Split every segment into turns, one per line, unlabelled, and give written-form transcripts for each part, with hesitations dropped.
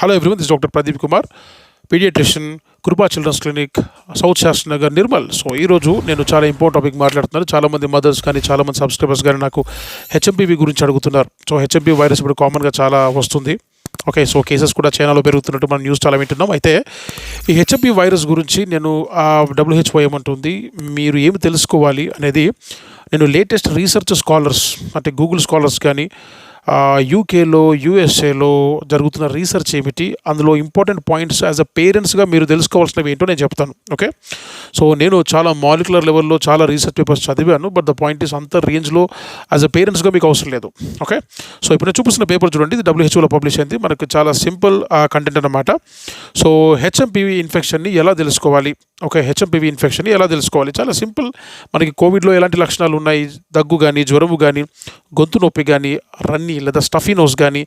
Hello everyone, this doctor Pradeep Kumar, paediatrician, Kripa children's clinic, south Shastri Nagar, Nirmal. So ఈరోజు నేను చాలా ఇంపార్టెంట్ టాపిక్ మాట్లాడుతున్నాను. చాలామంది మదర్స్ కానీ చాలామంది సబ్స్క్రైబర్స్ కానీ నాకు హెచ్ఎంపీవీ గురించి అడుగుతున్నారు. సో హెచ్ఎంపీ వైరస్ ఇప్పుడు కామన్గా చాలా వస్తుంది. ఓకే, సో కేసెస్ కూడా చైనాలో పెరుగుతున్నట్టు మనం న్యూస్ చాలా వింటున్నాం. అయితే ఈ హెచ్ఎంపీ వైరస్ గురించి నేను WHO ఏమంటుంది, మీరు ఏమి తెలుసుకోవాలి అనేది నేను లేటెస్ట్ రీసెర్చ్ స్కాలర్స్ అంటే గూగుల్ స్కాలర్స్ కానీ యూకేలో USA జరుగుతున్న రీసెర్చ్ ఏమిటి, అందులో ఇంపార్టెంట్ పాయింట్స్ యాజ్ అ పేరెంట్స్గా మీరు తెలుసుకోవాల్సినవి ఏంటో నేను చెప్తాను. ఓకే, సో నేను చాలా మాలిక్యులర్ లెవెల్లో చాలా రీసెర్చ్ పేపర్స్ చదివాను. బట్ ద పాయింట్ ఈస్ అంత రేంజ్లో యాజ్ అ పేరెంట్స్గా మీకు అవసరం లేదు. ఓకే, సో ఇప్పుడు నేను చూపిస్తున్న పేపర్ చూడండి, ఇది WHO పబ్లిష్ అయింది. మనకు చాలా సింపుల్ కంటెంట్ అన్నమాట. సో హెచ్ఎంపీవీ ఇన్ఫెక్షన్ని ఎలా తెలుసుకోవాలి, ఓకే, హెచ్ఎంపీవీ ఇన్ఫెక్షన్ని ఎలా తెలుసుకోవాలి, చాలా సింపుల్. మనకి కోవిడ్లో ఎలాంటి లక్షణాలు ఉన్నాయి, దగ్గు కానీ, జ్వరము కానీ, గొంతు నొప్పి కానీ, రన్నీ లేదా స్టఫీ నోస్ కానీ,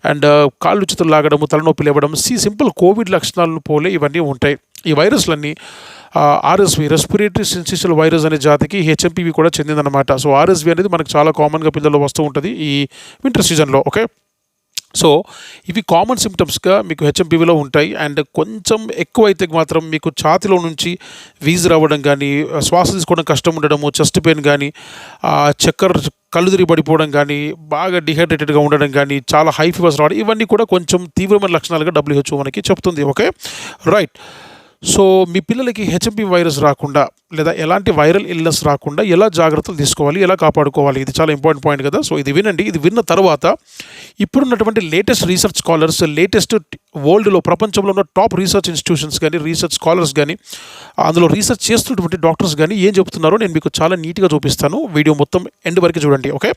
అండ్ కాళ్ళు చేతులు లాగడము, తలనొప్పి లేవడం, సింపుల్ కోవిడ్ లక్షణాలను పోలే ఇవన్నీ ఉంటాయి. ఈ వైరస్లన్నీ RSV రెస్పిరేటరీ సిన్సిషియల్ వైరస్ అనే జాతికి హెచ్ఎంపీవీ కూడా చెందిందనమాట. సో RSV అనేది మనకు చాలా కామన్గా పిల్లల్లో వస్తూ ఉంటుంది ఈ వింటర్ సీజన్లో. ఓకే, సో ఇవి కామన్ సిమ్టమ్స్గా మీకు హెచ్ఎంపీవీలో ఉంటాయి. అండ్ కొంచెం ఎక్కువైతే మాత్రం మీకు ఛాతిలో నుంచి వీజ్ రావడం కానీ, శ్వాస తీసుకోవడం కష్టం ఉండడము, చెస్ట్ పెయిన్ కానీ, చక్కర కళ్ళు తిరిగి పడిపోవడం కానీ, బాగా డిహైడ్రేటెడ్గా ఉండడం కానీ, చాలా హై ఫీవర్స్ రావడం, ఇవన్నీ కూడా కొంచెం తీవ్రమైన లక్షణాలుగా WHO మనకి చెప్తుంది. Okay, right. సో మీ పిల్లలకి హెచ్ఎంపీవీ వైరస్ రాకుండా లేదా ఎలాంటి వైరల్ ఇల్నెస్ రాకుండా ఎలా జాగ్రత్తలు తీసుకోవాలి, ఎలా కాపాడుకోవాలి, ఇది చాలా ఇంపార్టెంట్ పాయింట్ కదా. సో ఇది వినండి. ఇది విన్న తర్వాత ఇప్పుడున్నటువంటి లేటెస్ట్ రీసెర్చ్ స్కాలర్స్, లేటెస్ట్ వరల్డ్లో ప్రపంచంలో ఉన్న టాప్ రీసెర్చ్ ఇన్స్టిట్యూషన్స్ కానీ, రీసెర్చ్ స్కాలర్స్ కానీ, అందులో రీసెర్చ్ చేస్తున్నటువంటి డాక్టర్స్ కానీ ఏం చెప్తున్నారో నేను మీకు చాలా నీట్గా చూపిస్తాను. వీడియో మొత్తం ఎండ్ వరకు చూడండి. ఓకే,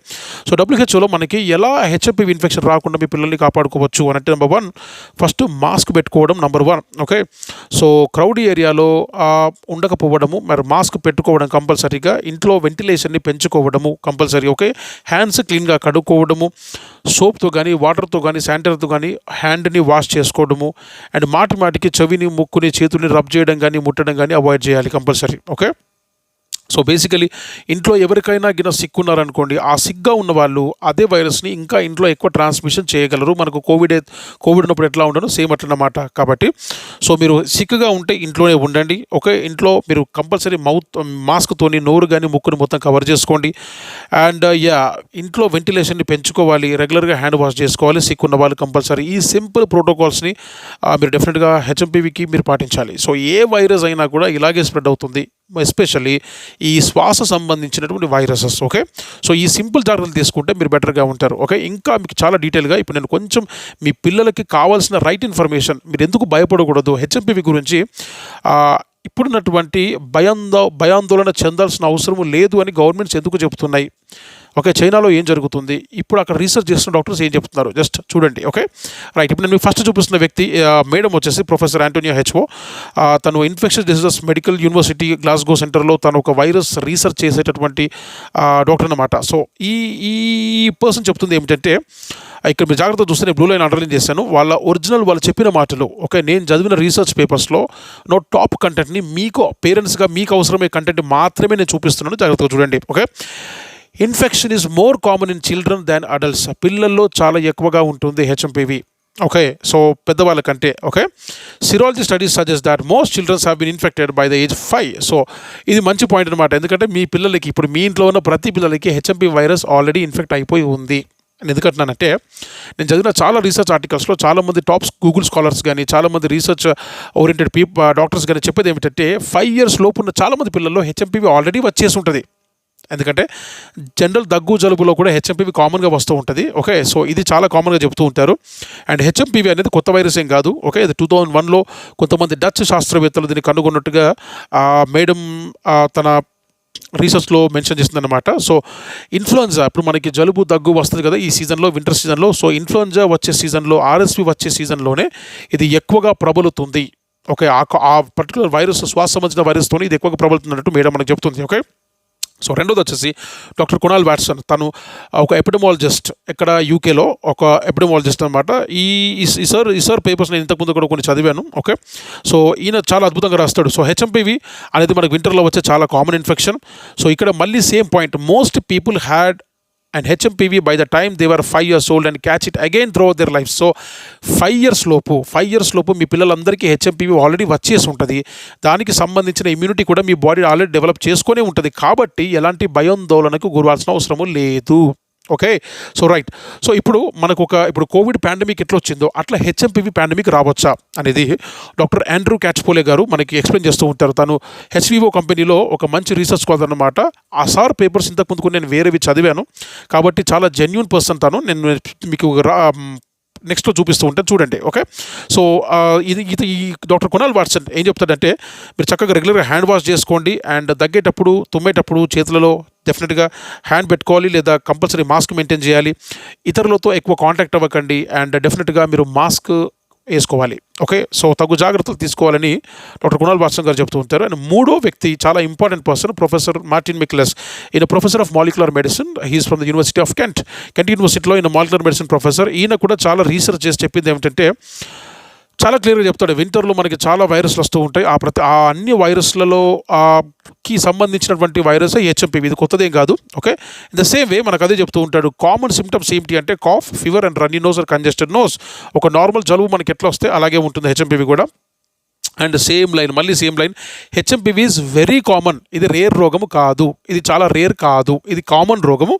సో WHO మనకి ఎలా హెచ్ఎంపీవీ ఇన్ఫెక్షన్ రాకుండా మీ పిల్లల్ని కాపాడుకోవచ్చు అని అంటే, నెంబర్ 1 ఫస్ట్ మాస్క్ పెట్టుకోవడం నెంబర్ 1. ఓకే, సో క్రౌడీ ఏరియాలో ఉండకపోవడము, మరి మాస్క్ పెట్టుకోవడం కంపల్సరీగా, ఇంట్లో వెంటిలేషన్ని పెంచుకోవడము కంపల్సరీ. ఓకే, హ్యాండ్స్ క్లీన్గా కడుక్కోవడము, సోప్తో కానీ, వాటర్తో కానీ, శానిటైజర్తో కానీ హ్యాండ్ని వాష్ చేసుకోవడము, అండ్ మాటికి చెవిని, ముక్కుని, చేతుల్ని రబ్ చేయడం కానీ, ముట్టడం కానీ అవాయిడ్ చేయాలి కంపల్సరీ. ఓకే, సో బేసికలీ ఇంట్లో ఎవరికైనా సిక్కున్నారనుకోండి, ఆ సిగ్గా ఉన్న వాళ్ళు అదే వైరస్ని ఇంకా ఇంట్లో ఎక్కువ ట్రాన్స్మిషన్ చేయగలరు. మనకు కోవిడ్ ఉన్నప్పుడు ఎట్లా ఉండను సేమ్ అట్లన్నమాట. కాబట్టి సో మీరు సిక్గా ఉంటే ఇంట్లోనే ఉండండి. ఓకే, ఇంట్లో మీరు కంపల్సరీ మాస్క్తోని నోరు కానీ, ముక్కుని మొత్తం కవర్ చేసుకోండి. అండ్ ఇంట్లో వెంటిలేషన్ని పెంచుకోవాలి, రెగ్యులర్గా హ్యాండ్ వాష్ చేసుకోవాలి సిక్కున్న వాళ్ళు కంపల్సరీ. ఈ సింపుల్ ప్రోటోకాల్స్ని మీరు డెఫినెట్గా హెచ్ఎంపీవీకి మీరు పాటించాలి. సో ఏ వైరస్ అయినా కూడా ఇలాగే స్ప్రెడ్ అవుతుంది, ఎస్పెషల్లీ ఈ శ్వాస సంబంధించినటువంటి వైరసెస్. ఓకే, సో ఈ సింపుల్ జాగ్రత్తలు తీసుకుంటే మీరు బెటర్గా ఉంటారు. ఓకే, ఇంకా మీకు చాలా డీటెయిల్గా ఇప్పుడు నేను కొంచెం మీ పిల్లలకి కావాల్సిన రైట్ ఇన్ఫర్మేషన్, మీరు ఎందుకు భయపడకూడదు హెచ్ఎంపీవీ గురించి, ఇప్పుడున్నటువంటి భయాందోళన చెందాల్సిన అవసరం లేదు అని గవర్నమెంట్స్ ఎందుకు చెప్తున్నాయి. ఓకే, చైనాలో ఏం జరుగుతుంది, ఇప్పుడు అక్కడ రీసెర్చ్ చేస్తున్న డాక్టర్స్ ఏం చెప్తున్నారు, జస్ట్ చూడండి. Okay, right. ఇప్పుడు నేను మీకు ఫస్ట్ చూపిస్తున్న వ్యక్తి మేడం వచ్చేసి ప్రొఫెసర్ ఆంటోనియా హెచ్ఓ. తను infections diseases medical university Glasgow సెంటర్లో తను ఒక వైరస్ రీసెర్చ్ చేసేటటువంటి డాక్టర్ అన్నమాట. సో ఈ పర్సన్ చెప్తుంది ఏమిటంటే, ఇక్కడ మీరు జాగ్రత్త చూస్తే నేను బ్లూ లైన్ అండర్లైన్ చేశాను, వాళ్ళు చెప్పిన మాటలు. ఓకే, నేను చదివిన రీసెర్చ్ పేపర్స్లో టాప్ కంటెంట్ని మీకు పేరెంట్స్గా మీకు అవసరమే కంటెంట్ మాత్రమే నేను చూపిస్తున్నాను, జాగ్రత్తగా చూడండి. Okay, infection is more common in children than adults. పిల్లల్లో చాలా ఎక్కువగా ఉంటుంది హెచ్ఎంపీవీ. ఓకే, సో పెద్దవాళ్ళ కంటే. Okay, serology studies suggest that most childrens have been infected by the age 5. So ఇది మంచి పాయింట్ అనమాట. ఎందుకంటే మీ పిల్లలకి, ఇప్పుడు మీ ఇంట్లో ఉన్న ప్రతి పిల్లలకి హెచ్ఎంపీ వైరస్ ఆల్రెడీ ఇన్ఫెక్ట్ అయిపోయి ఉంది. నేను ఎందుకంటున్నానంటే, నేను చదివిన చాలా రీసెర్చ్ ఆర్టికల్స్లో చాలామంది టాప్ గూగుల్ స్కాలర్స్ కానీ, చాలామంది రీసెర్చ్ ఓరియంటెడ్ డాక్టర్స్ కానీ చెప్పేది ఏమిటంటే, 5 years లోపు ఉన్న చాలామంది పిల్లల్లో హెచ్ఎంపీవీ ఆల్రెడీ వచ్చేసి ఉంటుంది. ఎందుకంటే జనరల్ దగ్గు జలుబులో కూడా హెచ్ఎంపీవీ కామన్గా వస్తూ ఉంటుంది. ఓకే, సో ఇది చాలా కామన్గా చెప్తూ ఉంటారు. అండ్ హెచ్ఎంపీవీ అనేది కొత్త వైరస్ ఏం కాదు. ఓకే, ఇది 2001లో కొంతమంది డచ్ శాస్త్రవేత్తలు దీన్ని కనుగొన్నట్టుగా మేడం తన రీసెర్చ్లో మెన్షన్ చేస్తుందన్నమాట. సో ఇన్ఫ్లుయెంజా, ఇప్పుడు మనకి జలుబు దగ్గు వస్తుంది కదా ఈ సీజన్లో, వింటర్ సీజన్లో. సో ఇన్ఫ్లుయెంజా వచ్చే సీజన్లో, RSV వచ్చే సీజన్లోనే ఇది ఎక్కువగా ప్రబలుతుంది. ఓకే, ఆ పర్టికులర్ వైరస్, శ్వాస సంబంధించిన వైరస్తోనే ఇది ఎక్కువగా ప్రబలుతున్నట్టు మేడం మనకు చెప్తుంది. ఓకే, సో రెండోది వచ్చేసి డాక్టర్ కునాల్ వాట్సన్. తను ఒక ఎపిడమాలజిస్ట్, ఇక్కడ యూకేలో ఒక ఎపిడమాలజిస్ట్ అనమాట. ఈ సార్ పేపర్స్ నేను ఇంతకుముందు కూడా కొన్ని చదివాను. ఓకే, సో ఈయన చాలా అద్భుతంగా రాస్తాడు. సో హెచ్ఎంపీవీ అనేది మనకు వింటర్లో వచ్చే చాలా కామన్ ఇన్ఫెక్షన్. సో ఇక్కడ మళ్ళీ same point, most people had and HMPV by the time they were 5 years old and catch it again throughout their life. So 5 years లోపు మీ పిల్లలందరికీ హెచ్ఎంపీవీ ఆల్రెడీ వచ్చేసి ఉంటుంది. దానికి సంబంధించిన ఇమ్యూనిటీ కూడా మీ బాడీ ఆల్రెడీ డెవలప్ చేసుకునే ఉంటుంది. కాబట్టి ఎలాంటి భయాందోళనకు గురవాల్సిన అవసరము లేదు. Okay, so right. సో ఇప్పుడు కోవిడ్ పాండమిక్ ఎట్లా వచ్చిందో అట్లా హెచ్ఎంపీవీ పాండమిక్ రావచ్చా అనేది డాక్టర్ ఆండ్రూ క్యాచ్పోలే గారు మనకి ఎక్స్ప్లెయిన్ చేస్తూ ఉంటారు. తను హెచ్విఓ కంపెనీలో ఒక మంచి రీసెర్చ్ స్కాలర్ అన్నమాట. ఆ సార్ పేపర్స్ ఇంతకుముందుకు నేను వేరేవి చదివాను కాబట్టి చాలా జెన్యూన్ పర్సన్ తను. నేను మీకు నెక్స్ట్లో చూపిస్తూ ఉంటాను చూడండి. ఓకే, సో ఈ డాక్టర్ కొనాల్ వాట్సన్ ఏం చెప్తాడంటే, మీరు చక్కగా రెగ్యులర్గా హ్యాండ్ వాష్ చేసుకోండి అండ్ దగ్గేటప్పుడు తుమ్మేటప్పుడు చేతులలో డెఫినెట్గా హ్యాండ్ పెట్టుకోవాలి లేదా కంపల్సరీ మాస్క్ మెయింటైన్ చేయాలి. ఇతరులతో ఎక్కువ కాంటాక్ట్ అవ్వకండి అండ్ డెఫినెట్గా మీరు మాస్క్ వేసుకోవాలి. ఓకే, సో తగు జాగ్రత్తలు తీసుకోవాలని డాక్టర్ కునాల్ వాట్సన్ గారు చెప్తూ ఉంటారు. అండ్ మూడో వ్యక్తి చాలా important person professor Martin Michaelis. ఈయన professor of molecular medicine. He is from the university of Kent యూనివర్సిటీలో ఈయన మాలిక్యులర్ మెడిసిన్ ప్రొఫెసర్. ఈయన కూడా చాలా రీసెర్చ్ చేసి చెప్పింది ఏమిటంటే, చాలా క్లియర్గా చెప్తాడు, వింటర్లో మనకి చాలా వైరస్లు వస్తూ ఉంటాయి. ఆ అన్ని వైరస్లలో కి సంబంధించినటువంటి వైరస్ హెచ్ఎంపీవీ. ఇది కొత్తదేం కాదు. Okay, in the same way మనకు అదే చెప్తూ ఉంటాడు. కామన్ సిమ్టమ్స్ ఏంటి అంటే cough, fever and runny nose or congested nose. ఒక నార్మల్ జలుబు మనకి ఎట్లా వస్తే అలాగే ఉంటుంది హెచ్ఎంపీవీ కూడా. And same line HMPV is very common. ఇది రేర్ రోగము కాదు, ఇది చాలా రేర్ కాదు, ఇది కామన్ రోగము.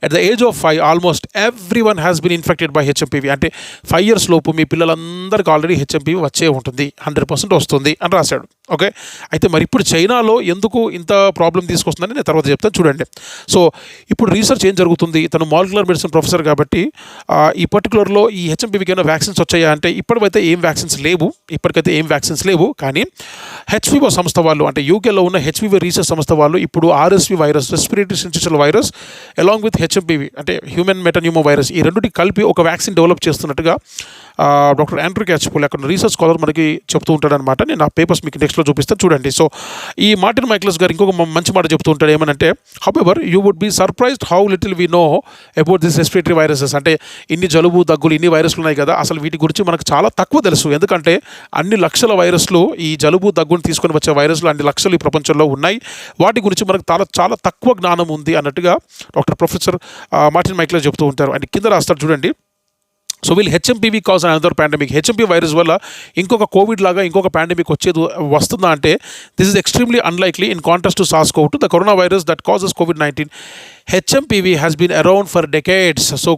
At the age of 5 almost everyone has been infected by HMPV. అంటే 5 years లోపు మీ పిల్లలందరికీ ఆల్రెడీ హెచ్ఎంపీవీ వచ్చే ఉంటుంది, 100% వస్తుంది అని రాశాడు. ఓకే, అయితే మరి ఇప్పుడు చైనాలో ఎందుకు ఇంత ప్రాబ్లం తీసుకొస్తుందని నేను తర్వాత చెప్తాను చూడండి. సో ఇప్పుడు రీసెర్చ్ ఏం జరుగుతుంది, తను మాలిక్యులర్ మెడిసిన్ ప్రొఫెసర్ కాబట్టి ఈ పర్టికులర్లో ఈ హెచ్ఎంపీవీకి ఏమైనా వ్యాక్సిన్స్ వచ్చాయా అంటే ఇప్పటికైతే ఏం వ్యాక్సిన్స్ లేవు. కానీ హెచ్విఓ సంస్థ వాళ్ళు, అంటే యూకేలో ఉన్న హెచ్విఓ రీసెర్చ్ సంస్థ వాళ్ళు ఇప్పుడు RSV virus, respiratory syncytial virus along with HMPV అంటే హ్యూమన్ మెటన్యూమో వైరస్, ఈ రెండుటి కలిపి ఒక వ్యాక్సిన్ డెవలప్ చేస్తున్నట్టుగా డాక్టర్ ఆండ్రూ క్యాచ్పోలే అక్కడ రీసెర్చ్ స్కాలర్ మనకి చెప్తూ ఉంటాడనమాట. నేను ఆ పేపర్స్ మీకు నెక్స్ట్లో చూపిస్తాను చూడండి. సో ఈ మార్టిన్ మైక్లెస్ గారు ఇంకొక మంచి మాట చెప్తూ ఉంటాడు. ఏమనంటే, however you would be surprised how little we know about this respiratory viruses. అంటే ఇన్ని జలుబు దగ్గులు ఇన్ని వైరస్లు ఉన్నాయి కదా, అసలు వీటి గురించి మనకు చాలా తక్కువ తెలుసు. ఎందుకంటే అన్ని లక్షల వైరస్లు, ఈ జలుబు దగ్గుని తీసుకొని వచ్చే వైరస్లు అన్ని లక్షలు ఈ ప్రపంచంలో ఉన్నాయి. వాటి గురించి మనకు చాలా తక్కువ జ్ఞానం ఉంది అన్నట్టుగా డాక్టర్ ప్రొఫెసర్ మార్టిన్ మైక్లెస్ చెప్తూ ఉంటారు. అండ్ కింద రాస్తాడు చూడండి. So will HMPV cause another pandemic. HMP virus వల్ల ఇంకొక కోవిడ్ లాగా ఇంకొక పాండమిక్ వస్తుందా అంటే this is extremely unlikely in contrast to SARS-CoV-2, the corona virus that causes COVID-19. HMPV has been around for decades. So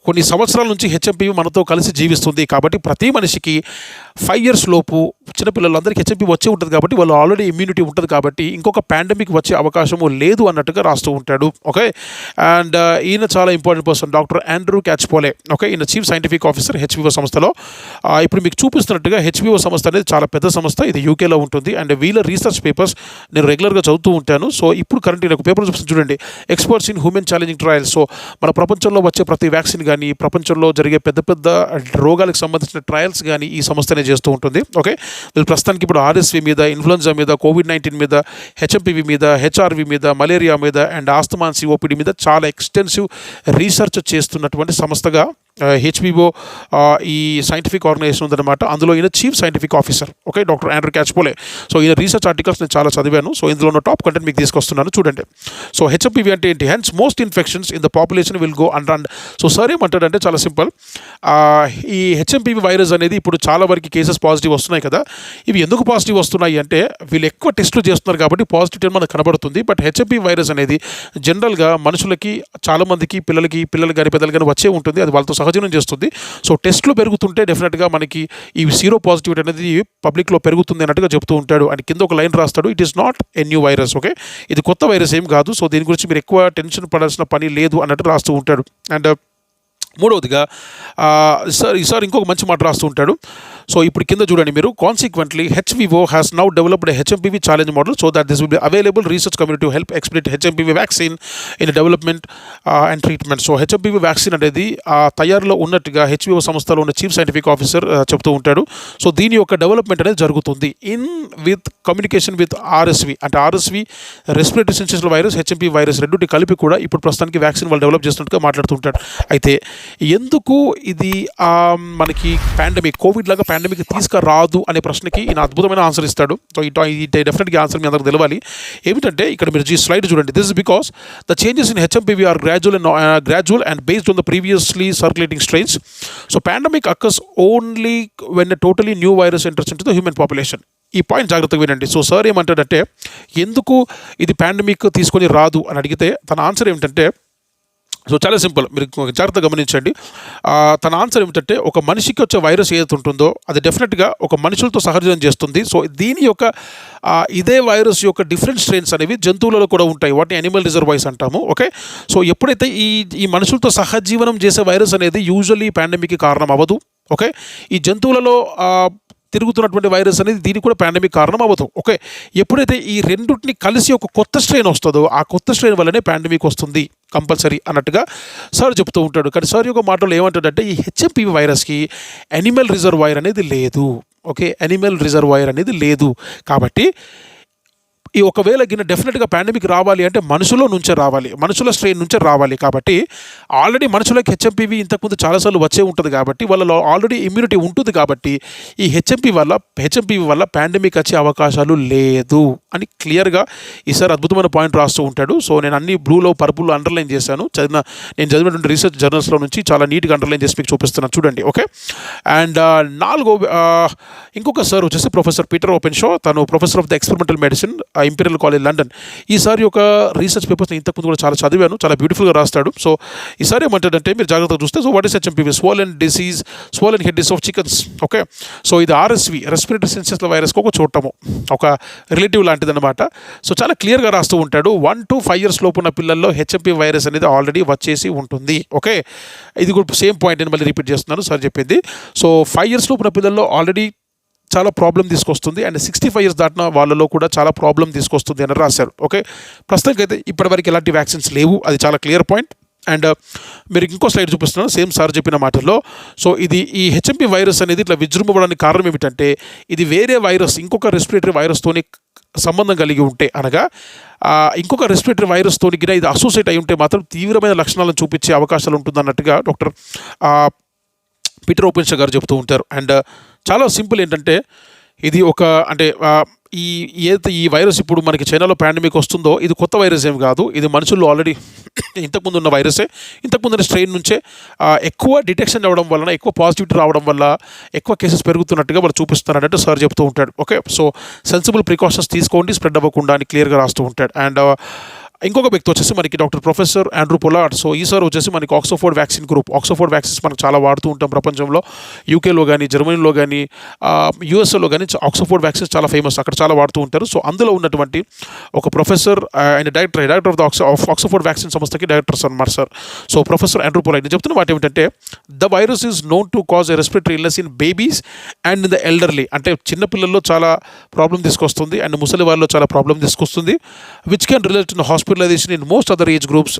కొన్ని సంవత్సరాల నుంచి HMPV మనతో కలిసి జీవిస్తుంది. కాబట్టి ప్రతి మనిషికి 5 years లోపు చిన్నపిల్లలందరికీ హెచ్ఎంపీ వచ్చే ఉంటుంది కాబట్టి వాళ్ళు ఆల్రెడీ ఇమ్యూనిటీ ఉంటుంది కాబట్టి ఇంకొక పాండమిక్ వచ్చే అవకాశము లేదు అన్నట్టుగా రాస్తూ ఉంటాడు. ఓకే, అండ్ ఈయన చాలా important person doctor Andrew Catchpole. Okay, ఈయన చీఫ్ సైంటిఫిక్ ఆఫీసర్ హెచ్విఓ సంస్థలో. ఇప్పుడు మీకు చూపిస్తున్నట్టుగా హెచ్విఓ సంస్థ అనేది చాలా పెద్ద సంస్థ. ఇది యూకేలో ఉంటుంది. అండ్ వీళ్ళ రీసెర్చ్ పేపర్స్ నేను రెగ్యులర్గా చదువుతూ ఉంటాను. సో ఇప్పుడు కరెంట్ ఒక పేపర్ చూపిస్తుంది చూడండి, experts in human challenging trials. So మన ప్రపంచంలో వచ్చే ప్రతి వ్యాక్సిన్ కానీ, ప్రపంచంలో జరిగే పెద్ద రోగాలకు సంబంధించిన ట్రయల్స్ కానీ ఈ సంస్థనే చేస్తూ ఉంటుంది. ఓకే, వీళ్ళు ప్రస్తుతానికి ఇప్పుడు ఆర్ఎస్వి మీద, ఇన్ఫ్లుయెన్జా మీద, COVID-19 మీద, హెచ్ఎంపీవీ మీద, హెచ్ఆర్వి మీద, మలేరియా మీద అండ్ ఆస్తమా అండ్ COPD మీద చాలా ఎక్స్టెన్సివ్ రీసెర్చ్ చేస్తున్నటువంటి సంస్థగా హెచ్విఓ ఈ సైంటిఫిక్ ఆర్గనైజేషన్ ఉందన్నమాట. అందులో ఈయన chief scientific officer. Okay, doctor Andrew Catchpole. So ఈయన రీసెర్చ్ ఆర్టికల్స్ నేను చాలా చదివాను. సో ఇందులో ఉన్న టాప్ కంటెంట్ మీకు తీసుకొస్తున్నాను చూడండి. సో హెచ్ఎంపీవీ అంటే ఏంటి? Hence most infections in the population will go and. So sir ఏమంటాడంటే చాలా సింపుల్, ఈ హెచ్ఎంపీవీ వైరస్ అనేది ఇప్పుడు చాలా వరకు కేసెస్ పాజిటివ్ వస్తున్నాయి కదా. ఇవి ఎందుకు పాజిటివ్ వస్తున్నాయి అంటే వీళ్ళు ఎక్కువ టెస్టులు చేస్తున్నారు కాబట్టి పాజిటివ్ మనకు కనబడుతుంది. బట్ హెచ్ఎంపీ వైరస్ అనేది జనరల్గా మనుషులకి చాలామందికి పిల్లలు కానీ పెద్దలు కానీ వచ్చే ఉంటుంది. అది వాళ్ళతో సహజీవనం చేస్తుంది. సో టెస్టులు పెరుగుతుంటే డెఫినెట్గా మనకి ఈ సీరో పాజిటివిటీ అనేది పబ్లిక్లో పెరుగుతుంది అన్నట్టుగా చెప్తూ ఉంటాడు. అండ్ కింద ఒక లైన్ రాస్తాడు, it is not a new virus. Okay, ఇది కొత్త వైరస్ ఏం కాదు. సో దీని గురించి మీరు ఎక్కువ టెన్షన్ పడాల్సిన పని లేదు అన్నట్టు రాస్తూ ఉంటాడు. అండ్ మూడవదిగా ఈసారి ఇంకొక మంచి మాట రాస్తూ ఉంటాడు. సో ఇప్పుడు కింద చూడండి మీరు, consequently hVIVO has now developed HMPV challenge model so that this will be available research community help explain HMPV vaccine in development and treatment. So HMPV vaccine అనేది తయారులో ఉన్నట్టుగా హెచ్విఓ సంస్థలో ఉన్న చీఫ్ సైంటిఫిక్ ఆఫీసర్ చెప్తూ ఉంటాడు. సో దీని యొక్క development అనేది జరుగుతుంది విత్ కమ్యూనికేషన్ విత్ ఆర్ఎస్వి. అంటే RSV respiratory syncytial virus, HMP virus రెండుటి కలిపి కూడా ఇప్పుడు ప్రస్తుతానికి వ్యాక్సిన్ వాళ్ళు డెవలప్ చేస్తున్నట్టుగా మాట్లాడుతుంటాడు. అయితే ఎందుకు ఇది మనకి కోవిడ్ లాగా పాండమిక్ తీసుకురాదు అనే ప్రశ్నకి ఈయన అద్భుతమైన ఆన్సర్ ఇస్తాడు. సో ఈ డెఫినెట్గా ఆన్సర్ మీ అందరికి తెలవాలి. ఏమిటంటే ఇక్కడ మీరు ఈ స్లైడ్ చూడండి. This is because the changes in HMPV are gradual and based on the previously circulating strains. So pandemic occurs only when a totally new virus enters into the human population. ఈ point జాగ్రత్తగా వినండి. So sir ఏమంటాడంటే ఎందుకు ఇది pandemic తీసుకొని రాదు అని అడిగితే తన ఆన్సర్ ఏమిటంటే, సో చాలా సింపుల్, మీరు జాగ్రత్తగా గమనించండి. తన ఆన్సర్ ఏమిటంటే ఒక మనిషికి వచ్చే వైరస్ ఏదైతే ఉంటుందో అది డెఫినెట్గా ఒక మనుషులతో సహజం చేస్తుంది. సో దీని యొక్క ఇదే వైరస్ యొక్క డిఫరెంట్ స్ట్రెయిన్స్ అనేవి జంతువులలో కూడా ఉంటాయి. వాటిని యానిమల్ రిజర్వాయర్స్ అంటాము. ఓకే, సో ఎప్పుడైతే ఈ మనుషులతో సహజీవనం చేసే వైరస్ అనేది యూజువల్లీ పాండమిక్కి కారణం అవ్వదు. ఓకే, ఈ జంతువులలో తిరుగుతున్నటువంటి వైరస్ అనేది దీనికి కూడా పాండమిక్ కారణం అవ్వదు. ఓకే, ఎప్పుడైతే ఈ రెండింటిని కలిసి ఒక కొత్త స్ట్రెయిన్ వస్తుందో ఆ కొత్త స్ట్రెయిన్ వల్లనే పాండమిక్ వస్తుంది కంపల్సరీ అన్నట్టుగా సార్ చెప్తూ ఉంటాడు. కానీ సార్ యొక్క మాటలో ఏమంటాడంటే ఈ హెచ్ఎంపీవీ వైరస్కి యానిమల్ రిజర్వాయర్ అనేది లేదు. ఓకే, యానిమల్ రిజర్వాయర్ అనేది లేదు. కాబట్టి ఈ ఒకవేళ గిన్నె డెఫినెట్గా పాండమిక్ రావాలి అంటే మనుషుల నుంచే రావాలి, మనుషుల స్ట్రెయిన్ నుంచే రావాలి. కాబట్టి ఆల్రెడీ మనుషులకి హెచ్ఎంపీవీ ఇంతకుముందు చాలాసార్లు వచ్చే ఉంటుంది కాబట్టి వాళ్ళలో ఆల్రెడీ ఇమ్యూనిటీ ఉంటుంది. కాబట్టి ఈ హెచ్ఎంపీవీ వల్ల పాండమిక్ వచ్చే అవకాశాలు లేదు అని క్లియర్గా ఈసారి అద్భుతమైన పాయింట్ రాస్తూ ఉంటాడు. సో నేను అన్ని బ్లూలో పర్పుల్లో అండర్లైన్ చేశాను. నేను చదివినటువంటి రీసెర్చ్ జర్నల్స్లో నుంచి చాలా నీట్గా అండర్లైన్ చేసి మీకు చూపిస్తున్నాను చూడండి. ఓకే, అండ్ ఇంకొక సార్ వచ్చేసి ప్రొఫెసర్ పీటర్ ఓపెన్షో. తను professor of the experimental medicine imperial college London. ఈసారి యొక్క రీసెర్చ్ పేపర్స్ నేను ఇంతకుముందు కూడా చాలా చదివాను, చాలా బ్యూటిఫుల్గా రాస్తాడు. సో ఈసారి ఏమంటాడంటే మీరు జాగ్రత్తగా చూస్తే, so what is HMPV? Swollen head disease of chickens. Okay, so ఇది ఆర్ఎస్వి, రెస్పిరేటరీ సిన్సియల్ వైరస్కి ఒక చూడటము, ఒక రిలేటివ్ లాంటిది అనమాట. సో చాలా క్లియర్గా రాస్తూ ఉంటాడు. 1 to 5 years లోపు ఉన్న పిల్లల్లో హెచ్ఎంపీ వైరస్ అనేది ఆల్రెడీ వచ్చేసి ఉంటుంది. ఓకే, ఇది కూడా సేమ్ పాయింట్ నేను మళ్ళీ రిపీట్ చేస్తున్నాను సార్ చెప్పింది. సో 5 years లోపు ఉన్న పిల్లల్లో ఆల్రెడీ చాలా ప్రాబ్లం తీసుకొస్తుంది అండ్ 65 years దాటిన వాళ్ళలో కూడా చాలా ప్రాబ్లం తీసుకొస్తుంది అని రాశారు. ఓకే, ప్రస్తుతానికైతే ఇప్పటివరకు ఎలాంటి వ్యాక్సిన్స్ లేవు, అది చాలా క్లియర్ పాయింట్. అండ్ మీరు ఇంకో స్లైడ్ చూపిస్తున్నాను సేమ్ సార్ చెప్పిన మాటల్లో. సో ఈ హెచ్ఎంపీ వైరస్ అనేది ఇట్లా విజృంభడానికి కారణం ఏమిటంటే ఇది వేరే వైరస్, ఇంకొక రెస్పిరేటరీ వైరస్తోని సంబంధం కలిగి ఉంటే, అనగా ఇంకొక రెస్పిరేటరీ వైరస్తోని గిన ఇది అసోసియేట్ అయి ఉంటే మాత్రం తీవ్రమైన లక్షణాలను చూపించే అవకాశాలు ఉంటుందన్నట్టుగా డాక్టర్ పీటర్ ఓపెన్షో గారు చెబుతూ ఉంటారు. అండ్ చాలా సింపుల్ ఏంటంటే ఇది ఏదైతే ఈ వైరస్ ఇప్పుడు మనకి చైనాలో పాండమిక్ వస్తుందో ఇది కొత్త వైరస్ ఏం కాదు. ఇది మనుషుల్లో ఆల్రెడీ ఇంతకుముందు ఉన్న వైరసే, ఇంతకుముందు స్ట్రెయిన్ నుంచే ఎక్కువ డిటెక్షన్ అవ్వడం వలన, ఎక్కువ పాజిటివిటీ రావడం వల్ల ఎక్కువ కేసెస్ పెరుగుతున్నట్టుగా వాళ్ళు చూపిస్తున్నారంటే సార్ చెప్తూ ఉంటాడు. ఓకే, సో సెన్సిబుల్ ప్రికాషన్స్ తీసుకోండి స్ప్రెడ్ అవ్వకుండా అని క్లియర్గా రాస్తూ ఉంటాడు. అండ్ ఇంకొక వ్యక్తి వచ్చేసి మనకి doctor professor Andrew Pollard. So ఈ సార్ వచ్చేసి మనకి Oxford vaccine group, Oxford vaccines మనం చాలా వాడుతూ ఉంటాం ప్రపంచంలో. యూకేలో కానీ, జర్మనీలో కానీ, యూఎస్ఏలో కానీ ఆక్స్ఫోర్డ్ వ్యాక్సిన్స్ చాలా ఫేమస్, అక్కడ చాలా వాడుతూ ఉంటారు. సో అందులో ఉన్నటువంటి ఒక ప్రొఫెసర్, ఆయన director of the Oxford vaccine సంస్థకి డైరెక్టర్ అన్నమాట sir. So professor Andrew Pollard నేను చెప్తున్న మాట ఏమిటంటే the virus is known to cause a respiratory illness in babies and in the elderly. అంటే చిన్నపిల్లల్లో చాలా ప్రాబ్లం తీసుకొస్తుంది అండ్ ముసలి వాళ్ళలో చాలా ప్రాబ్లం తీసుకొస్తుంది, which can relate in hospitalization in most other age groups.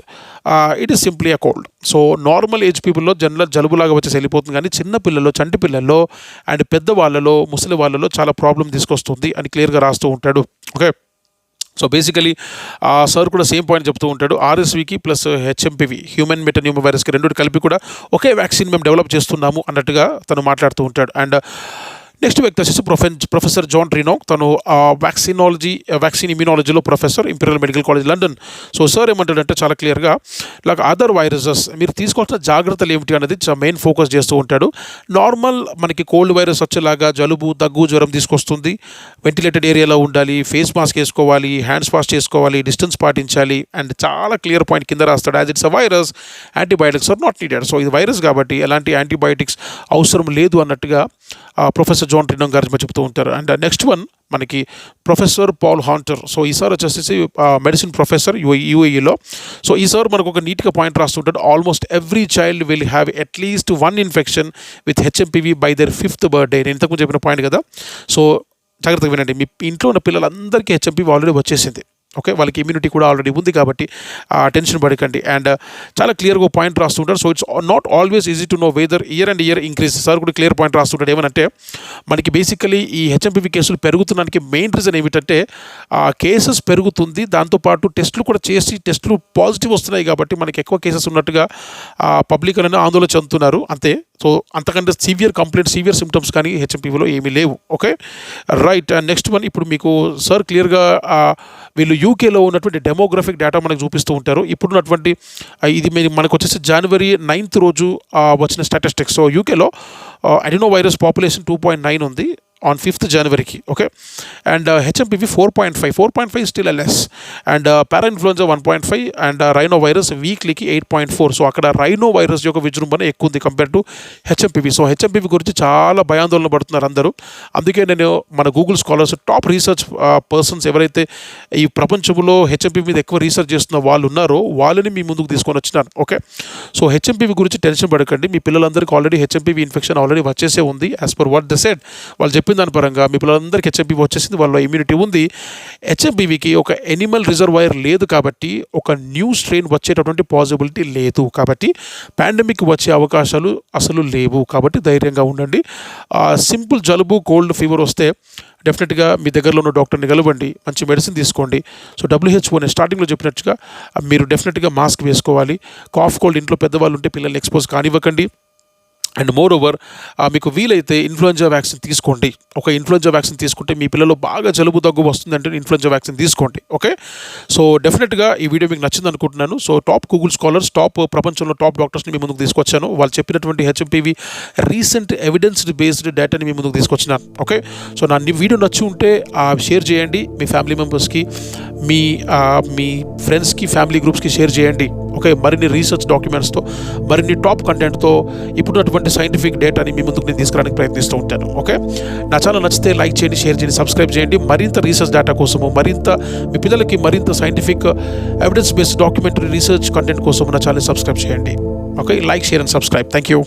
It is simply a cold. So normal age పీపుల్లో జలుబులాగా వచ్చేసి వెళ్ళిపోతుంది, కానీ చిన్న పిల్లల్లో, చంటి పిల్లల్లో అండ్ పెద్దవాళ్ళలో, ముసలి వాళ్ళలో చాలా ప్రాబ్లం తీసుకొస్తుంది అని క్లియర్గా రాస్తూ ఉంటాడు. ఓకే, సో బేసికలీ సార్ కూడా సేమ్ పాయింట్ చెప్తూ ఉంటాడు. ఆర్ఎస్వికి ప్లస్ హెచ్ఎంపీవీ, హ్యూమన్ మెటన్యూమో వైరస్కి రెండు కలిపి కూడా ఒకే వ్యాక్సిన్ మేము డెవలప్ చేస్తున్నాము అన్నట్టుగా తను మాట్లాడుతూ ఉంటాడు. అండ్ నెక్స్ట్ వ్యక్తి వచ్చేసి ప్రొఫెసర్ జాన్ రీనో. తను వ్యాక్సిన్ ఇమ్యూనాలజీలో professor, imperial medical college London. So sir ఏమంటాడంటే చాలా క్లియర్గా లైక్ అదర్ వైరసెస్ మీరు తీసుకోవాల్సిన జాగ్రత్తలు ఏమిటి అనేది మెయిన్ ఫోకస్ చేస్తూ ఉంటాడు. నార్మల్ మనకి కోల్డ్ వైరస్ వచ్చేలాగా జలుబు, దగ్గు, జ్వరం తీసుకొస్తుంది, వెంటిలేటెడ్ ఏరియాలో ఉండాలి, ఫేస్ మాస్క్ వేసుకోవాలి, హ్యాండ్స్ వాష్ చేసుకోవాలి, డిస్టెన్స్ పాటించాలి. అండ్ చాలా క్లియర్ పాయింట్ కింద రాస్తాడు, as it's a virus antibiotics are not needed. So ఇది వైరస్ కాబట్టి ఎలాంటి యాంటీబయాటిక్స్ అవసరం లేదు అన్నట్టుగా ప్రొఫెసర్ జాన్ రీనో గారు చెప్తూ ఉంటారు. అండ్ నెక్స్ట్ వన్ మనకి ప్రొఫెసర్ పాల్ హాంటర్. సో ఈ సార్ వచ్చేసి మెడిసిన్ ప్రొఫెసర్ యూఏఈలో. సో ఈ సార్ మనకు ఒక నీట్గా పాయింట్ రాస్తుంటాడు. Almost every child will have at least 1 infection with HMPV by their 5th birthday. నేను ఇంతకు చెప్పిన పాయింట్ కదా. సో జాగ్రత్తగా వినండి, మీ ఇంట్లో ఉన్న పిల్లలందరికీ హెచ్ఎంపీవీ ఆల్రెడీ వచ్చేసింది. ఓకే, వాళ్ళకి ఇమ్యూనిటీ కూడా ఆల్రెడీ ఉంది కాబట్టి టెన్షన్ పడకండి. అండ్ చాలా క్లియర్గా పాయింట్ రాస్తుంటారు. So it's not always easy to know whether year and year increase. Sir కూడా క్లియర్ పాయింట్ రాస్తుంటాడు. ఏమనంటే మనకి బేసికలీ ఈ హెచ్ఎంపీవీ కేసులు పెరుగుతున్నానికి మెయిన్ రీజన్ ఏమిటంటే కేసెస్ పెరుగుతుంది, దాంతోపాటు టెస్టులు కూడా చేసి టెస్టులు పాజిటివ్ వస్తున్నాయి కాబట్టి మనకి ఎక్కువ కేసెస్ ఉన్నట్టుగా పబ్లిక్ అనేది ఆందోళన చెందుతున్నారు అంతే. సో అంతకంటే సివియర్ సిమ్టమ్స్ కానీ హెచ్ఎంపీవీలో ఏమీ లేవు. Okay, right. And next one, ఇప్పుడు మీకు సార్ క్లియర్గా వీళ్ళు యూకేలో ఉన్నటువంటి డెమోగ్రఫిక్ డేటా మనకు చూపిస్తూ ఉంటారు. ఇప్పుడున్నటువంటి ఇది మనకు వచ్చేసి January 9th రోజు వచ్చిన స్టాటిస్టిక్స్. సో యూకేలో అడినో వైరస్ పాపులేషన్ 2.9 ఉంది on 5th January. Okay, and HMPV 4.5 still a less, and parainfluenza 1.5, and rhinovirus weekly 8.4. So అక్కడ రైనో వైరస్ యొక్క విజృంభణ ఎక్కువ ఉంది compare to HMPV. So HMPV గురించి చాలా భయాందోళన పడుతున్నారు అందరూ. అందుకే నేను మన Google scholars top research persons ఎవరైతే ఈ ప్రపంచంలో హెచ్ఎంపీవీ మీద ఎక్కువ రీసెర్చ్ చేస్తున్న వాళ్ళు ఉన్నారో వాళ్ళని మీ ముందుకు తీసుకొని వచ్చినాను. ఓకే, సో హెచ్ఎంపీవీ గురించి టెన్షన్ పడకండి. మీ పిల్లలందరికీ ఆల్రెడీ హెచ్ఎంపీవీ ఇన్ఫెక్షన్ ఆల్రెడీ వచ్చేసే ఉంది. As per watt they said, వాళ్ళు చెప్పిన దాని పరంగా మీ పిల్లలందరికీ హెచ్ఎంపీవీ వచ్చేసింది, వాళ్ళ ఇమ్యూనిటీ ఉంది. హెచ్ఎంపీవీకి ఒక ఎనిమల్ రిజర్వాయర్ లేదు కాబట్టి ఒక న్యూ స్ట్రెయిన్ వచ్చేటటువంటి పాసిబిలిటీ లేదు కాబట్టి పాండమిక్ వచ్చే అవకాశాలు అసలు లేవు. కాబట్టి ధైర్యంగా ఉండండి. సింపుల్ జలుబు కోల్డ్ ఫీవర్ వస్తే డెఫినెట్గా మీ దగ్గరలో ఉన్న డాక్టర్ని కలవండి, మంచి మెడిసిన్ తీసుకోండి. సో WHO నేను స్టార్టింగ్లో చెప్పినట్టుగా మీరు డెఫినెట్గా మాస్క్ వేసుకోవాలి. కాఫ్ కోల్డ్ ఇంట్లో పెద్దవాళ్ళు ఉంటే పిల్లల్ని ఎక్స్పోజ్ కానివ్వకండి. అండ్ మోర్ ఓవర్ మీకు వీలైతే ఇన్ఫ్లుయెంజా వ్యాక్సిన్ తీసుకోండి. ఒక ఇన్ఫ్లుయెంజా వ్యాక్సిన్ తీసుకుంటే మీ పిల్లలు బాగా జలుబు దగ్గు వస్తుందంటే ఇన్ఫ్లుయెంజా వ్యాక్సిన్ తీసుకోండి. ఓకే, సో డెఫినెట్గా ఈ వీడియో మీకు నచ్చింది అనుకుంటున్నాను. సో టాప్ గూగుల్ స్కాలర్స్, ప్రపంచంలో టాప్ డాక్టర్స్ని మీ ముందుకు తీసుకొచ్చాను. వాళ్ళు చెప్పినటువంటి హెచ్ఎంపీవీ రీసెంట్ ఎవిడెన్స్ బేస్డ్ డేటాని మీ ముందుకు తీసుకొచ్చినాను. ఓకే, సో నా వీడియో నచ్చి ఉంటే షేర్ చేయండి మీ ఫ్యామిలీ మెంబర్స్కి, మీ ఫ్రెండ్స్కి, ఫ్యామిలీ గ్రూప్స్కి షేర్ చేయండి. ఓకే, మరిన్ని రీసెర్చ్ డాక్యుమెంట్స్తో, మరిన్ని టాప్ కంటెంట్తో ఇప్పుడున్నటువంటి సైంటిఫిక్ డేటాని మీ ముందుకు నేను తీసుకురావడానికి ప్రయత్నిస్తూ ఉంటాను. ఓకే, నా ఛానల్ నచ్చితే లైక్ చేయండి, షేర్ చేయండి, సబ్స్క్రైబ్ చేయండి. మరింత రీసెర్చ్ డేటా కోసము, మీ పిల్లలకి మరింత scientific evidence based documentary research content కోసం నా ఛానల్ సబ్స్క్రైబ్ చేయండి. Okay, like, share and subscribe. Thank you.